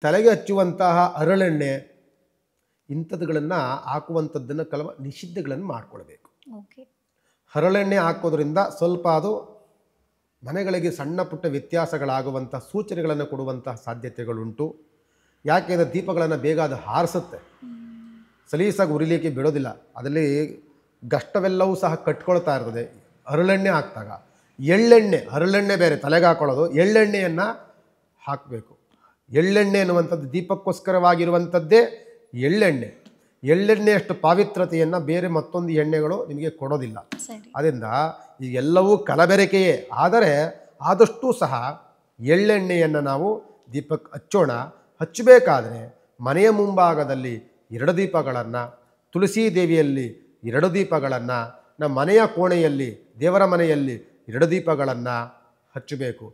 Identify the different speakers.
Speaker 1: ತಲೆಗೆ ಹಚ್ಚುವಂತಹ ಹರಳೆಣ್ಣೆ ಇಂಥದ್ದುಗಳನ್ನು ಹಾಕುವಂಥದ್ದನ್ನು ಕೆಲವು ನಿಷಿದ್ಧಗಳನ್ನು ಮಾಡಿಕೊಳ್ಬೇಕು. ಹರಳೆಣ್ಣೆ ಹಾಕೋದ್ರಿಂದ ಸ್ವಲ್ಪ ಅದು ಮನೆಗಳಿಗೆ ಸಣ್ಣ ಪುಟ್ಟ ವ್ಯತ್ಯಾಸಗಳಾಗುವಂಥ ಸೂಚನೆಗಳನ್ನು ಕೊಡುವಂತಹ ಸಾಧ್ಯತೆಗಳುಂಟು. ಯಾಕೆಂದರೆ ದೀಪಗಳನ್ನು ಬೇಗ ಅದು ಹಾರಿಸುತ್ತೆ, ಸಲೀಸಾಗಿ ಉರಿಲಿಕ್ಕೆ ಬಿಡೋದಿಲ್ಲ. ಅದರಲ್ಲಿ ಗಷ್ಟವೆಲ್ಲವೂ ಸಹ ಕಟ್ಕೊಳ್ತಾ ಇರ್ತದೆ ಹರಳೆಣ್ಣೆ ಹಾಕಿದಾಗ. ಎಳ್ಳೆಣ್ಣೆ, ಹರಳೆಣ್ಣೆ ಬೇರೆ ತಲೆಗೆ ಹಾಕೊಳ್ಳೋದು, ಎಳ್ಳೆಣ್ಣೆಯನ್ನು ಹಾಕಬೇಕು. ಎಳ್ಳೆಣ್ಣೆ ಅನ್ನುವಂಥದ್ದು ದೀಪಕ್ಕೋಸ್ಕರವಾಗಿರುವಂಥದ್ದೇ ಎಳ್ಳೆಣ್ಣೆ. ಎಳ್ಳೆಣ್ಣೆಯಷ್ಟು ಪಾವಿತ್ರತೆಯನ್ನು ಬೇರೆ ಮತ್ತೊಂದು ಎಣ್ಣೆಗಳು ನಿಮಗೆ ಕೊಡೋದಿಲ್ಲ. ಅದರಿಂದ ಈ ಎಲ್ಲವೂ ಕಲಬೆರಕೆಯೇ. ಆದರೆ ಆದಷ್ಟು ಸಹ ಎಳ್ಳೆಣ್ಣೆಯನ್ನು ನಾವು ದೀಪಕ್ಕೆ ಹಚ್ಚೋಣ. ಹಚ್ಚಬೇಕಾದ್ರೆ ಮನೆಯ ಮುಂಭಾಗದಲ್ಲಿ 2 ದೀಪಗಳನ್ನು, ತುಳಸಿ ದೇವಿಯಲ್ಲಿ 2 ದೀಪಗಳನ್ನು, ನಮ್ಮ ಮನೆಯ ಕೋಣೆಯಲ್ಲಿ, ದೇವರ ಮನೆಯಲ್ಲಿ 2 ದೀಪಗಳನ್ನು ಹಚ್ಚಬೇಕು.